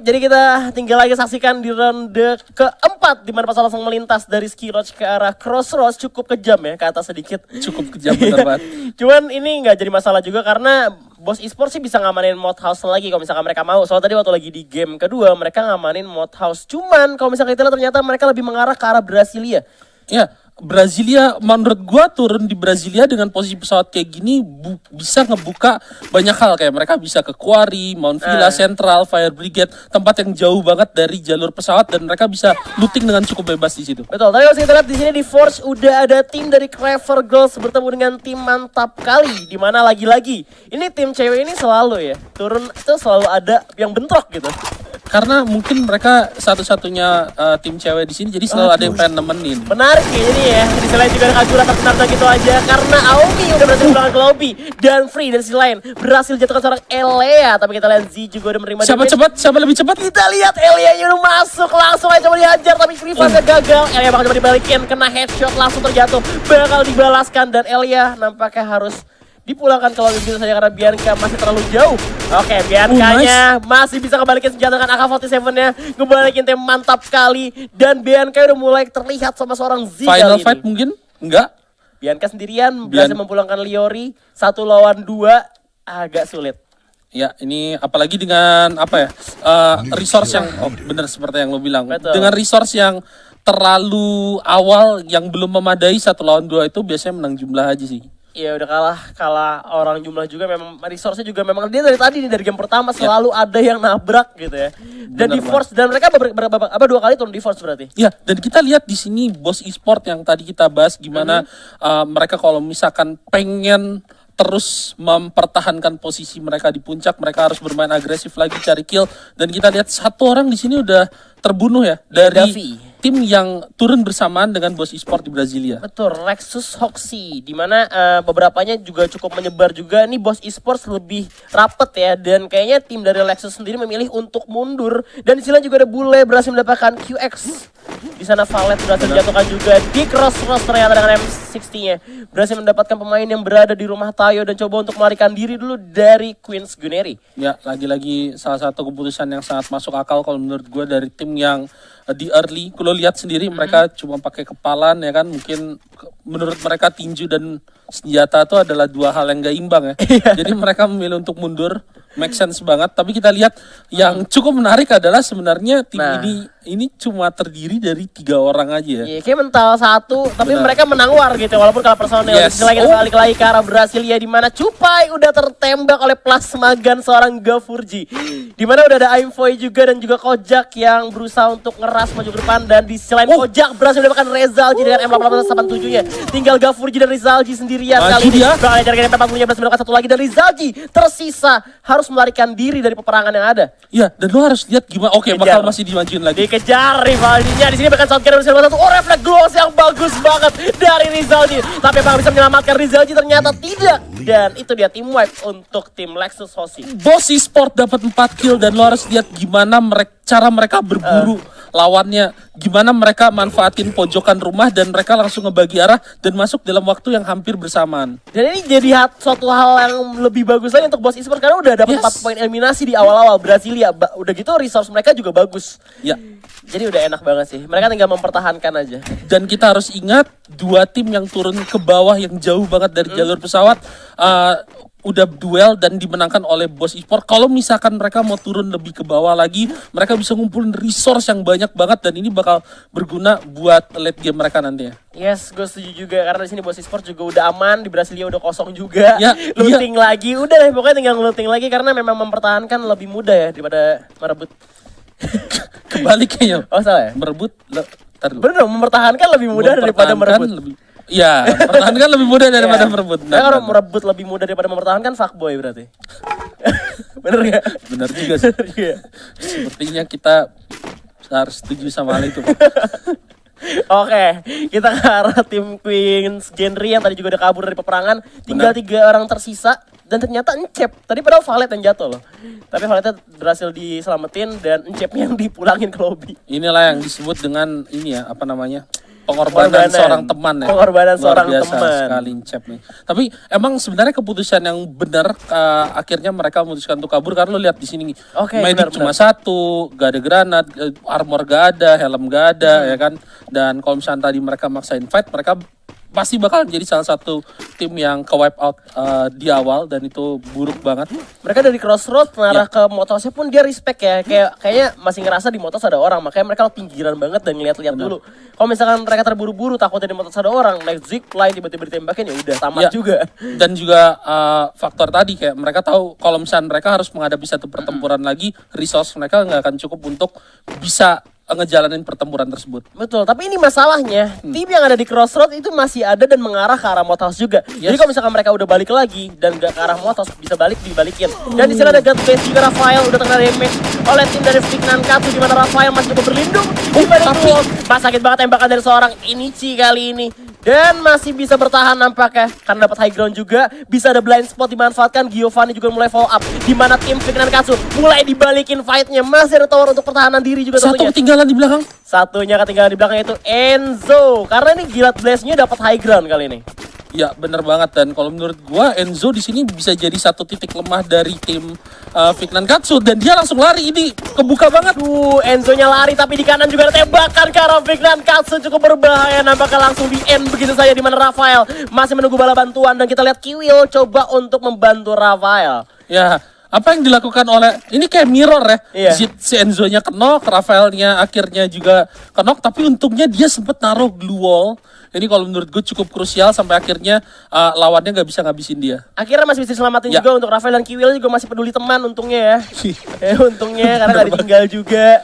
jadi kita tinggal lagi saksikan di ronde keempat di mana Pasal langsung melintas dari Ski Lodge ke arah Crossroads, cukup kejam ya, ke atas sedikit. Cukup kejam bener banget. Cuman ini nggak jadi masalah juga karena Boss Esports sih bisa ngamanin Mod House lagi kalau misalkan mereka mau. Soalnya tadi waktu lagi di game kedua mereka ngamanin Mod House. Cuman kalau misalkan kita lihat ternyata mereka lebih mengarah ke arah Brasilia. Ya, Brasilia menurut gua turun di Brasilia dengan posisi pesawat kayak gini bisa ngebuka banyak hal, kayak mereka bisa ke Quarry, Mount Villa, Central, Fire Brigade, tempat yang jauh banget dari jalur pesawat dan mereka bisa looting dengan cukup bebas di situ. Betul. Tapi kalau kita lihat di sini di Forge udah ada tim dari Clever Girls bertemu dengan tim Mantap Kali, di mana lagi-lagi ini tim cewek ini selalu ya turun itu selalu ada yang bentrok gitu. Karena mungkin mereka satu-satunya tim cewek di sini, jadi selalu ada yang pengen nemenin. Menarik ya ini ya. Di sisi lain juga ada Kajura terkenal gitu aja karena Aomi udah berhasil pulang ke lobby dan Free dari sisi lain berhasil jatuhkan seorang Elea. Tapi kita lihat Z juga udah menerima damage. Siapa lebih cepat? Kita lihat Elea udah masuk, langsung aja coba dihajar tapi Rivalnya gagal. Elea bakal coba dibalikin, kena headshot langsung terjatuh, bakal dibalaskan dan Elea nampaknya harus dipulangkan kalau begitu saja karena Bianca masih terlalu jauh. Oke, Bianca-nya masih bisa kebalikin senjata dengan AK-47-nya, ngebalikin tim Mantap Kali dan Bianca udah mulai terlihat sama seorang Z Final kali fight ini. mungkin? Enggak. Bianca sendirian berhasil memulangkan Liori 1 lawan 2, agak sulit. Ya, ini apalagi dengan apa ya? Resource yang benar seperti yang lo bilang. Betul. Dengan resource yang terlalu awal yang belum memadai 1 lawan 2 itu biasanya menang jumlah aja sih. Iya udah kalah orang jumlah juga, memang resource-nya juga memang dia dari tadi nih dari game pertama selalu ada yang nabrak gitu ya. Dan Bener di Force dan mereka dua kali turun di Force berarti. Ya, dan kita lihat di sini Boss Esport yang tadi kita bahas gimana mereka kalau misalkan pengen terus mempertahankan posisi mereka di puncak, mereka harus bermain agresif lagi, cari kill. Dan kita lihat satu orang di sini udah terbunuh ya dari Davi, tim yang turun bersamaan dengan Boss Esport di Brasilia. betul, Lexus Hoxie, di mana beberapanya juga cukup menyebar juga. Nih Boss Esports lebih rapet ya, dan kayaknya tim dari Lexus sendiri memilih untuk mundur. Dan di sini juga ada Bule berhasil mendapatkan QX. Di sana Valet berhasil dijatuhkan juga di Crossroads ternyata dengan M60-nya. Berhasil mendapatkan pemain yang berada di rumah Tayo dan coba untuk melarikan diri dulu dari Queen's Guneri. Ya, lagi-lagi salah satu keputusan yang sangat masuk akal kalau menurut gue dari tim yang di early. Kalau lihat sendiri mereka cuma pakai kepalan ya kan, mungkin menurut mereka tinju dan senjata itu adalah dua hal yang gak imbang ya. Jadi mereka memilih untuk mundur, make sense banget. Tapi kita lihat yang cukup menarik adalah sebenarnya tim ini cuma terdiri dari 3 orang aja ya. Iya, kayak mental satu, tapi mereka menang war gitu walaupun kalah personel. Yes. Lagi balik lagi ke arah Brasilia di mana Cupai udah tertembak oleh plasma gun seorang Gafurji. Di mana udah ada Aimfoy juga dan juga Kojak yang berusaha untuk ngeras maju ke depan, dan di selain Kojak berhasil mendapatkan Rezalji dengan M87-nya. Tinggal Gafurji dan Rezalji sendirian kali ini. Bakal ajar dengan M40-nya berhasil mendapatkan satu lagi dan Rezalji tersisa harus melarikan diri dari peperangan yang ada. Iya, dan lo harus lihat gimana. Oke, bakal masih dimajuin lagi. Dikejar rivalnya di sini, bahkan shotgun bersama satu. Oh, refleks gloss yang bagus banget dari Rizalji. Tapi apakah bisa menyelamatkan Rizalji? Ternyata tidak. Dan itu dia tim wipe untuk tim Lexus Hoxie. Boss Esport dapat 4 kill dan lo harus lihat gimana cara mereka berburu lawannya, gimana mereka manfaatin pojokan rumah dan mereka langsung ngebagi arah dan masuk dalam waktu yang hampir bersamaan. Dan ini jadi suatu hal yang lebih bagus lagi untuk Boss Esports karena udah dapat 4 poin eliminasi di awal-awal Brasilia. Udah gitu resource mereka juga bagus. Ya. Jadi udah enak banget sih. Mereka tinggal mempertahankan aja. Dan kita harus ingat 2 tim yang turun ke bawah yang jauh banget dari jalur pesawat udah duel dan dimenangkan oleh Boss Esport. Kalau misalkan mereka mau turun lebih ke bawah lagi, mereka bisa ngumpulin resource yang banyak banget dan ini bakal berguna buat late game mereka nantinya. Yes, gue setuju juga karena di sini Boss Esport juga udah aman, di Brasilia udah kosong juga. Ya, looting lagi, udah deh pokoknya tinggal looting lagi karena memang mempertahankan lebih mudah ya daripada merebut. Kebalik kayaknya. Oh salah ya? Merebut. Bener dong, mempertahankan lebih mudah daripada merebut. Ya, mempertahankan lebih mudah daripada merebut. Nah, kalau merebut lebih mudah daripada mempertahankan, fuckboy berarti. Bener gak? Bener juga sih. Sepertinya kita harus setuju sama hal itu. Oke, kita ke arah tim Queen's Genre yang tadi juga udah kabur dari peperangan. Tinggal 3 orang tersisa. Dan ternyata Encep, tadi padahal Valet yang jatuh loh. Tapi Valetnya berhasil diselamatin dan Encepnya yang dipulangin ke lobby. Inilah yang disebut dengan ini ya, apa namanya? pengorbanan seorang teman ya. Pengorbanan Luar seorang biasa teman. sekali Cep nih. Tapi emang sebenarnya keputusan yang benar akhirnya mereka memutuskan untuk kabur karena lo lihat di sini Oke, medik benar, cuma satu, gak ada granat, armor gak ada, helm gak ada ya kan. Dan kalau misalnya tadi mereka maksain fight, mereka pasti bakal jadi salah satu tim yang ke wipe out di awal dan itu buruk banget. Mereka dari crossroad mengarah ke motosnya pun dia respect ya. Kayaknya masih ngerasa di motos ada orang, makanya mereka pinggiran banget dan ngeliat-liat dulu. Kalau misalkan mereka terburu-buru takutnya di motos ada orang, naik zipline tiba-tiba ditembakin ya udah tamat juga. Dan juga faktor tadi kayak mereka tahu kalau misalnya mereka harus menghadapi satu pertempuran lagi, resource mereka nggak akan cukup untuk bisa ngejalanin pertempuran tersebut. Betul, tapi ini masalahnya tim yang ada di crossroad itu masih ada dan mengarah ke arah motos juga. Jadi kalau misalkan mereka udah balik lagi dan gak ke arah motos, bisa dibalikin. Dan di sana ada God Bless juga, Rafael udah kena damage oleh tim dari Fignan Katsu, di mana Rafael masih coba berlindung. Tapi sakit banget tembakan dari seorang Inichi kali ini. Dan masih bisa bertahan nampaknya karena dapat high ground juga. Bisa ada blind spot dimanfaatkan. Giovanni juga mulai follow up, di mana tim Fignan Katsu mulai dibalikin fightnya. Masih ada tower untuk pertahanan diri juga Satu tentunya. ketinggalan di belakang. Satunya ketinggalan di belakang itu Enzo. Karena ini Gilat Blast-nya dapat high ground kali ini. Ya benar banget, dan kalau menurut gua Enzo di sini bisa jadi satu titik lemah dari tim Fignan Katsu dan dia langsung lari, ini kebuka banget. Enzo-nya lari tapi di kanan juga ada tembakan ke arah Fignan Katsu, cukup berbahaya, nampaknya langsung di end begitu saja, di mana Rafael masih menunggu bala bantuan dan kita lihat Kiwil coba untuk membantu Rafael. Ya, apa yang dilakukan oleh ini kayak mirror ya. Iya. Si Enzo-nya kenok, Rafaelnya akhirnya juga kenok, tapi untungnya dia sempat naruh glue wall. Ini kalau menurut gue cukup krusial sampai akhirnya lawannya nggak bisa ngabisin dia. Akhirnya masih bisa diselamatin juga untuk Rafael, dan Kiwil juga masih peduli teman untungnya ya. Untungnya karena nggak ditinggal juga.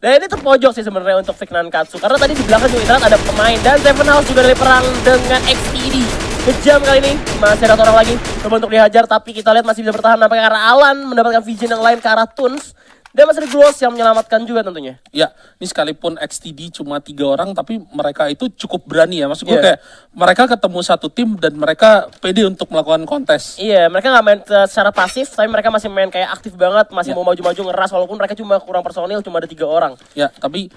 Dan ini terpojok sih sebenarnya untuk Fignan Katsu, karena tadi di belakang juga ada pemain, dan Seven House juga dari perang dengan XTD. Kejam kali ini, masih ada orang lagi coba untuk dihajar, tapi kita lihat masih bisa bertahan nampaknya karena Alan mendapatkan vision yang lain ke arah Tunes. Dan masih ada Gloss yang menyelamatkan juga tentunya. Ya, ini sekalipun XTD cuma 3 orang, tapi mereka itu cukup berani ya. Maksud gue kayak mereka ketemu satu tim dan mereka pede untuk melakukan kontes. Iya, mereka nggak main secara pasif, tapi mereka masih main kayak aktif banget, masih mau maju-maju ngeras walaupun mereka cuma kurang personil, cuma ada 3 orang. Ya, tapi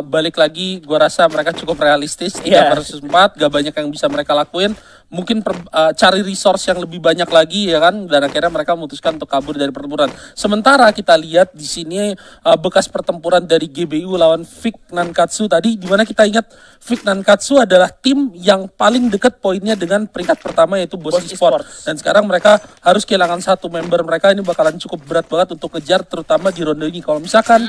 balik lagi, gue rasa mereka cukup realistis. 3 versus 4, gak banyak yang bisa mereka lakuin. Mungkin cari resource yang lebih banyak lagi ya kan, dan akhirnya mereka memutuskan untuk kabur dari pertempuran. Sementara kita lihat di sini bekas pertempuran dari GBU lawan Fignan Katsu tadi, di mana kita ingat Fignan Katsu adalah tim yang paling dekat poinnya dengan peringkat pertama yaitu Boss Esports. Dan sekarang mereka harus kehilangan satu member mereka, ini bakalan cukup berat banget untuk kejar, terutama di ronde ini. Kalau misalkan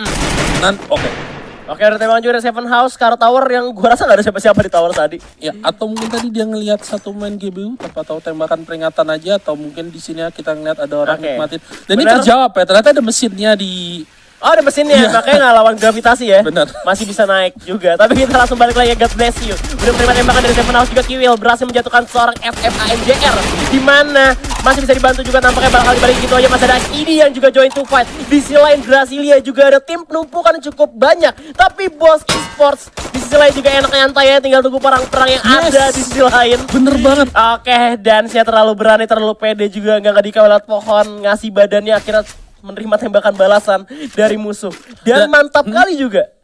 Oke, ada tembakan juga dari Seven House ke arah tower yang gua rasa nggak ada siapa-siapa di tower tadi. Ya, atau mungkin tadi dia ngelihat satu main GBU tanpa tahu tembakan peringatan aja, atau mungkin di sini kita ngelihat ada orang nikmatin. Dan ini terjawab ya, ternyata ada mesinnya di. Oh, ada mesinnya, makanya nggak lawan gravitasi ya. Benar. Masih bisa naik juga. Tapi kita langsung balik lagi, God bless you. Udah menerima tembakan dari Seven House juga, Kiwil berhasil menjatuhkan seorang FFANJR, di mana masih bisa dibantu juga nampaknya bakal dibalik gitu aja. Masih ada ini yang juga join to fight. Di sisi lain Brasilia juga ada tim penumpukan cukup banyak. Tapi Boss Esports di sisi lain juga enak nyantai ya, tinggal tunggu perang-perang yang ada di sisi lain. Bener banget. Oke, dan saya terlalu berani, terlalu pede juga, nggak dikawal lewat pohon, ngasih badannya, akhirnya menerima tembakan balasan dari musuh. Dan mantap kali juga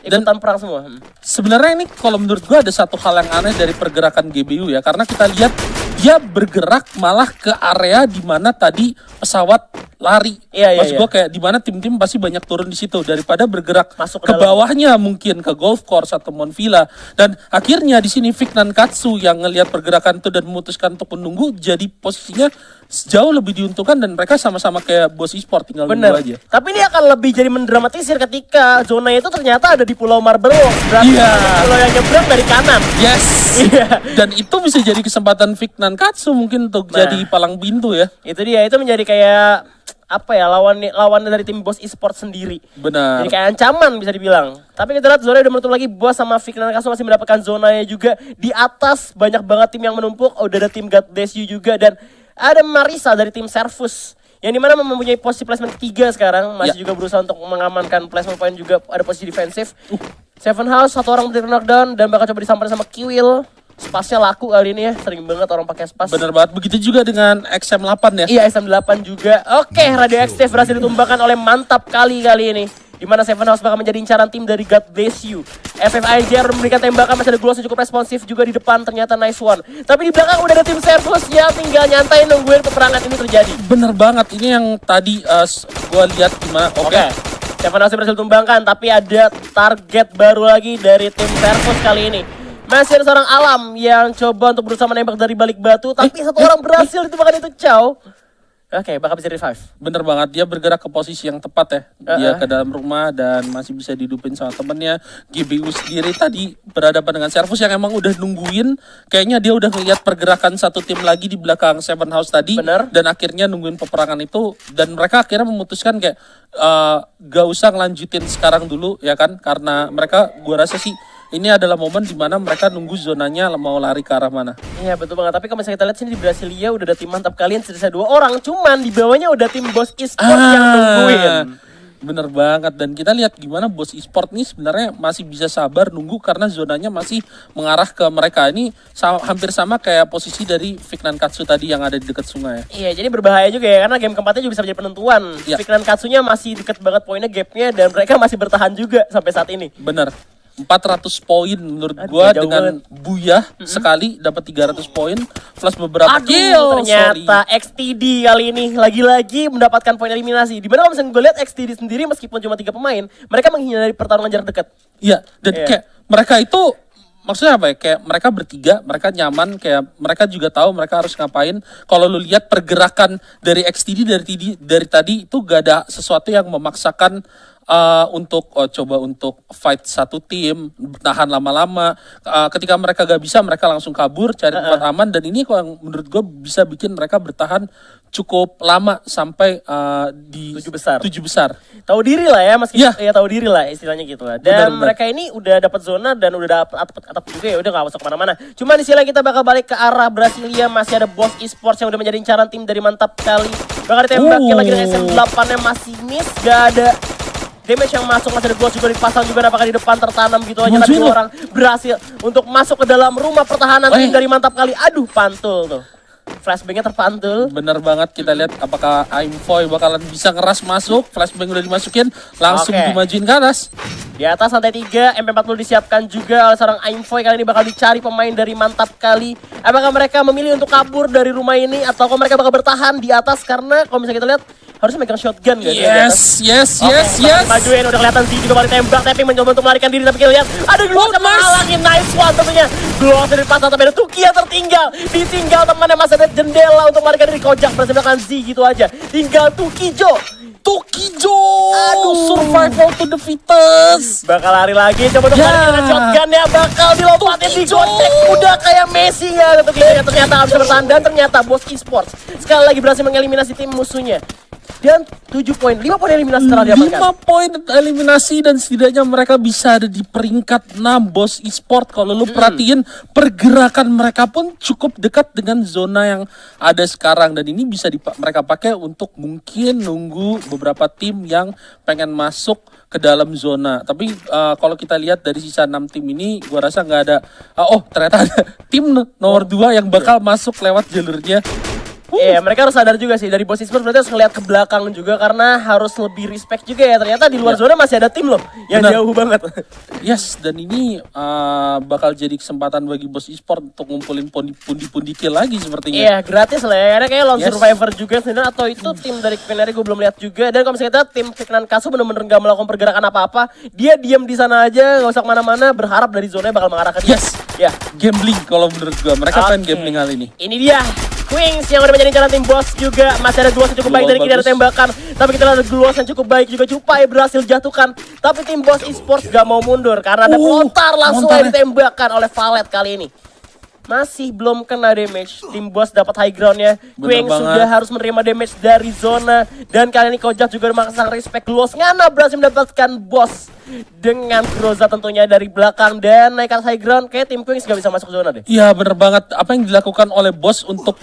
ikutan perang semua. Sebenarnya ini kalau menurut gue ada satu hal yang aneh dari pergerakan GBU ya, karena kita lihat dia bergerak malah ke area di mana tadi pesawat lari. Maksud gue kayak di mana tim-tim pasti banyak turun di situ daripada bergerak masuk ke bawahnya, mungkin ke golf course atau Mount Villa. Dan akhirnya di sini Fignan Katsu yang ngelihat pergerakan itu dan memutuskan untuk menunggu, jadi posisinya jauh lebih diuntungkan dan mereka sama-sama kayak Boss Esports, tinggal nunggu aja. Tapi ini akan lebih jadi mendramatisir ketika zona itu ternyata ada di Pulau Marble. Berarti pulau yang nyebrang dari kanan. Yes. Dan itu bisa jadi kesempatan Fignan Katsu mungkin untuk jadi palang pintu ya. Itu dia, itu menjadi kayak apa ya, lawan dari tim Boss Esports sendiri. Benar. Jadi kayak ancaman bisa dibilang. Tapi kita lihat zona udah menutup lagi, Boss sama Fignan Katsu masih mendapatkan zonanya juga. Di atas banyak banget tim yang menumpuk. Udah ada tim God Bless You juga, dan ada Marisa dari tim Servus yang dimana mempunyai posisi placement ketiga sekarang, masih juga berusaha untuk mengamankan placement point, juga ada posisi defensif. Seven House satu orang berdiri knockdown dan bakal coba disamperin sama Kiwil. Spasnya laku kali ini ya, sering banget orang pakai spas. Bener banget, begitu juga dengan XM8 ya. Iya, XM8 juga. Oke, radioaktif berhasil ditumbangkan oleh mantap kali ini. di mana Seven House bakal menjadi incaran tim dari God Bless You. FFIJR memberikan tembakan, masih ada Gloss yang cukup responsif juga di depan, ternyata nice one. Tapi di belakang udah ada tim Servus yang tinggal nyantai nungguin peperangan ini terjadi. Bener banget, ini yang tadi gue lihat gimana. Oke. Seven House berhasil tumbangkan, tapi ada target baru lagi dari tim Servus kali ini. Masih ada seorang Alam yang coba untuk berusaha menembak dari balik batu, tapi satu orang berhasil ditumbangkan itu Chow. Oke, bakal bisa revive. Bener banget, dia bergerak ke posisi yang tepat ya. Dia ke dalam rumah dan masih bisa dihidupin sama temennya. GBU sendiri tadi berhadapan dengan Servus yang emang udah nungguin. Kayaknya dia udah ngeliat pergerakan satu tim lagi di belakang Seven House tadi. Bener. Dan akhirnya nungguin peperangan itu. Dan mereka akhirnya memutuskan kayak gak usah ngelanjutin sekarang dulu ya kan. Karena mereka, gua rasa sih ini adalah momen dimana mereka nunggu zonanya mau lari ke arah mana. Iya betul banget, tapi kalau misalnya kita lihat sini di Brasilia udah ada tim mantap kalian sisa 2 orang. Cuman di bawahnya udah tim Boss Esports yang nungguin. Bener banget, dan kita lihat gimana Boss Esports nih sebenarnya masih bisa sabar nunggu karena zonanya masih mengarah ke mereka. Ini hampir sama kayak posisi dari Vignan Katsu tadi yang ada di dekat sungai. Iya, jadi berbahaya juga ya karena game keempatnya juga bisa menjadi penentuan. Ya. Vignan Katsunya masih deket banget poinnya, gapnya, dan mereka masih bertahan juga sampai saat ini. Bener. 400 poin menurut gua dengan Buyah sekali dapat 300 poin plus beberapa kill. Ternyata XTD kali ini lagi-lagi mendapatkan poin eliminasi. Dimana kalau misalnya gue lihat XTD sendiri meskipun cuma 3 pemain, mereka menghindari pertarungan jarak dekat. Iya, dan kayak mereka itu maksudnya apa ya? Kayak mereka bertiga, mereka nyaman, kayak mereka juga tahu mereka harus ngapain. Kalau lu lihat pergerakan dari XTD dari tadi itu gak ada sesuatu yang memaksakan untuk coba untuk fight satu tim, bertahan lama-lama. Ketika mereka gak bisa, mereka langsung kabur cari tempat aman, dan ini kok yang menurut gue bisa bikin mereka bertahan cukup lama sampai di 7 besar. Tahu diri lah ya, ya tahu diri lah istilahnya gitu lah. Dan Benar. mereka ini udah dapat zona dan udah dapat atap juga ya, udah gak masuk kemana-mana. Cuma di sini kita bakal balik ke arah Brasilia, masih ada Boss Esports yang udah menjadi incaran tim dari mantap kali. Bakal ditembakin lagi dengan SM8-nya masih miss, gak ada damage yang masuk, masih ada Gloss juga dipasang juga, apakah di depan tertanam gitu aja. Tapi orang berhasil untuk masuk ke dalam rumah pertahanan tim dari mantap kali. Aduh, pantul tuh. Flashbangnya terpantul. Bener banget, kita lihat apakah Aimfoy bakalan bisa ngeras masuk. Flashbang udah dimasukin, langsung dimajuin ke atas. Di atas lantai 3, MP40 disiapkan juga oleh seorang Aimfoy. Kali ini bakal dicari pemain dari mantap kali. Apakah mereka memilih untuk kabur dari rumah ini atau mereka bakal bertahan di atas? Karena kalau misalnya kita lihat harusnya megang shotgun gak? Yes. Majuin, udah kelihatan sih juga balik tembak, tapi mencoba untuk melarikan diri, tapi kita lihat ada Gloss yang menghalangi. Nice one tentunya. Gloss dari pasang, tapi ada Tuki yang tertinggal. Ditinggal temannya, masih ada jendela untuk melarikan diri. Kojak berhasil belakang Z gitu aja. Tinggal Tukijo. Aduh, survival to the fittest. Bakal lari lagi, coba untuk melarikan dengan shotgunnya. Bakal dilompatin, digocek. Udah kayak Messi ya. Ternyata gak bisa bertahan, dan ternyata Boss Esports sekali lagi berhasil mengeliminasi tim musuhnya. Dan 7 poin, 5 poin eliminasi setelah diamankan. 5 poin eliminasi, dan setidaknya mereka bisa ada di peringkat 6 Boss Esports. Kalau lu perhatiin pergerakan mereka pun cukup dekat dengan zona yang ada sekarang, dan ini bisa mereka pakai untuk mungkin nunggu beberapa tim yang pengen masuk ke dalam zona. Tapi kalau kita lihat dari sisa 6 tim ini, gua rasa nggak ada ternyata ada tim nomor 2 yang bakal masuk lewat jalurnya. Iya, mereka harus sadar juga sih dari Boss Esports, berarti harus ngeliat ke belakang juga karena harus lebih respect juga ya. Ternyata di luar zona masih ada tim loh yang jauh banget. Yes, dan ini bakal jadi kesempatan bagi Boss Esports untuk ngumpulin pundi-pundi kill lagi sepertinya. Iya, gratis lah ya. Karena kayak Lone Survivor juga sebenarnya, atau itu tim dari Quinary gue belum lihat juga. Dan kalau misalnya kita tim Vignan Katsu bener-bener gak melakukan pergerakan apa-apa, dia diam di sana aja, gak usah kemana-mana, berharap dari zona bakal mengarah ke dia. Yes, ya. Gambling kalau menurut gua, mereka pengen gambling kali ini. Ini dia Queens yang udah menjadi incaran tim Boss juga. Masih ada Gloss yang cukup baik dari kita, ada tembakan. Tapi kita ada Gloss yang cukup baik juga, Cupai berhasil jatuhkan. Tapi tim Boss Esports gak mau mundur karena ada pelontar langsung aja ditembakkan oleh Valet kali ini. Masih belum kena damage. Tim Boss dapat high groundnya. Queen sudah harus menerima damage dari zona. Dan kali ini Kojak juga memasang respect. Gloss Ngana berhasil mendapatkan Boss dengan Groza tentunya dari belakang. Dan naikkan high ground, kayak tim Queens gak bisa masuk zona deh. Iya bener banget, apa yang dilakukan oleh Boss untuk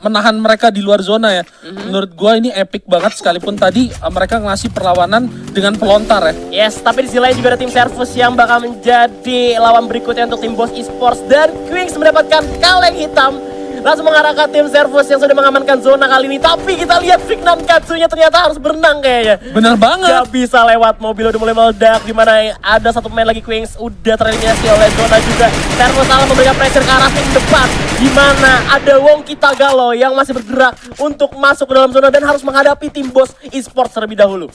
menahan mereka di luar zona ya. Menurut gua ini epic banget, sekalipun tadi mereka ngasih perlawanan dengan pelontar ya. Yes, tapi di sisi lain juga ada tim Servus yang bakal menjadi lawan berikutnya untuk tim Boss Esports. Dan Queens mendapatkan kaleng hitam langsung mengarah ke tim Servus yang sudah mengamankan zona kali ini. Tapi kita lihat Vignan Katsunya ternyata harus berenang kayaknya. Bener banget. Gak bisa lewat, mobil udah mulai meledak. Dimana ada satu pemain lagi, Queens udah tereliminasi oleh zona juga. Servus salah memberikan pressure ke arah tim depan. Dimana ada Wongki Tagalo yang masih bergerak untuk masuk ke dalam zona dan harus menghadapi tim Boss Esports terlebih dahulu.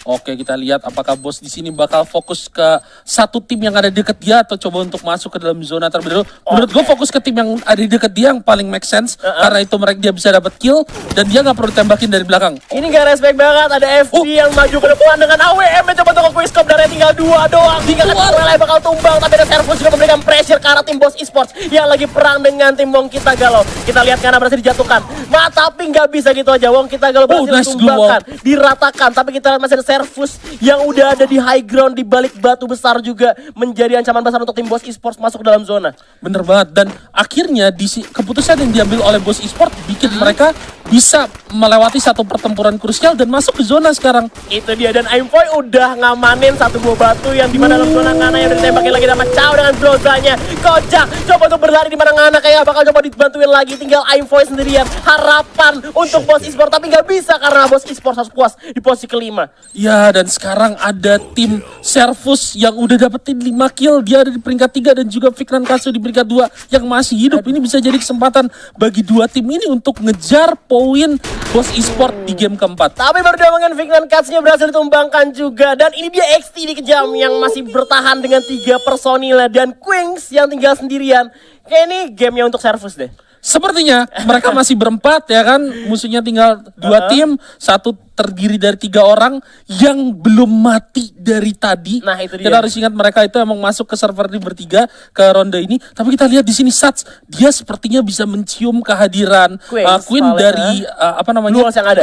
Oke, kita lihat apakah bos di sini bakal fokus ke satu tim yang ada di dekat dia atau coba untuk masuk ke dalam zona terlebih dahulu. Menurut gue fokus ke tim yang ada di dekat dia yang paling make sense karena itu mereka dia bisa dapat kill dan dia nggak perlu tembakin dari belakang. Ini gak respect banget, ada FD yang maju ke depan dengan AWM yang coba untuk quick scope darahnya tinggal 2 doang. Hingga kan bakal tumbang, tapi ada Servus juga memberikan pressure ke arah tim Boss Esports yang lagi perang dengan tim Wongki Tagalo. Kita lihat karena berhasil dijatuhkan. Tapi nggak bisa gitu aja, Wongki Tagalo berhasil ditumbangkan, diratakan. Tapi kita lihat masih ada Servus yang udah ada di high ground di balik batu besar juga menjadi ancaman besar untuk tim Boss Esports masuk ke dalam zona. Bener banget, dan akhirnya keputusan yang diambil oleh Boss Esports bikin mereka bisa melewati satu pertempuran krusial dan masuk ke zona sekarang. Itu dia, dan Aimboy udah ngamanin satu buah batu yang dimana dalam zona Ngana yang udah ditembakin lagi sama Chow dengan Grozanya. Kocak coba untuk berlari dimana Ngana kayak bakal coba dibantuin lagi, tinggal Aimboy sendirian. Harapan untuk Boss Esports tapi nggak bisa karena Boss Esports harus puas di posisi kelima. Ya, dan sekarang ada tim Servus yang udah dapetin 5 kill. Dia ada di peringkat 3 dan juga Vignan Katsu di peringkat 2 yang masih hidup. Ini bisa jadi kesempatan bagi dua tim ini untuk ngejar poin Boss Esports di game keempat. Tapi baru diomongin Vignan Katsunya berhasil ditumbangkan juga. Dan ini dia XT dikejam yang masih bertahan dengan 3 personil. Dan Queens yang tinggal sendirian. Kayak ini gamenya untuk Servus deh. Sepertinya mereka masih berempat ya kan, musuhnya tinggal 2 tim, satu terdiri dari 3 orang yang belum mati dari tadi. Nah, itu dia. Kita harus ingat mereka itu emang masuk ke server di bertiga ke ronde ini. Tapi kita lihat di sini Sats, dia sepertinya bisa mencium kehadiran Queen dari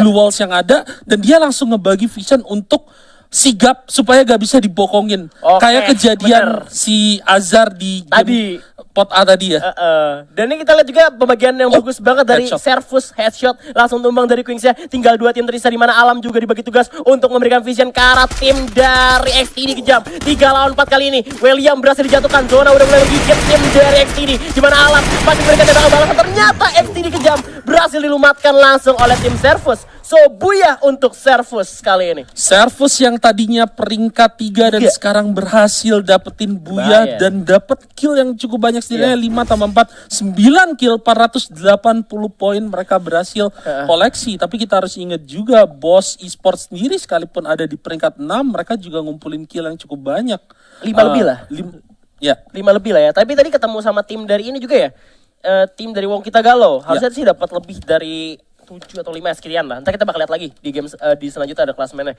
Blue Walls yang ada, dan dia langsung ngebagi vision untuk sigap supaya gak bisa dibokongin. Kayak kejadian si Azhar di game pot A tadi ya. Dan ini kita lihat juga pembagian yang bagus banget dari Servus, headshot langsung tumbang dari Queens ya. Tinggal 2 tim tersisa di mana Alam juga dibagi tugas untuk memberikan vision ke arah tim dari XTD kejam. 3 lawan 4 kali ini. William berhasil dijatuhkan, zona udah mulai menggigit tim dari XTD. Di mana Alam masih memberikan tembakan balasan, ternyata XTD kejam berhasil dilumatkan langsung oleh tim Servus. So, buyah untuk Servus kali ini. Servus yang tadinya peringkat 3 dan sekarang berhasil dapetin buyah dan dapet kill yang cukup banyak, setidaknya 5 tambah 4, 9 kill, 480 poin mereka berhasil koleksi. Tapi kita harus ingat juga Boss Esports sendiri sekalipun ada di peringkat 6, mereka juga ngumpulin kill yang cukup banyak. 5 lebih lah. 5 lebih lah ya. Tapi tadi ketemu sama tim dari ini juga ya. Tim dari Wongki Tagalo. Harusnya sih dapat lebih dari 7 atau 5 sekian lah. Ntar kita bakal lihat lagi di game di selanjutnya ada klasmennya.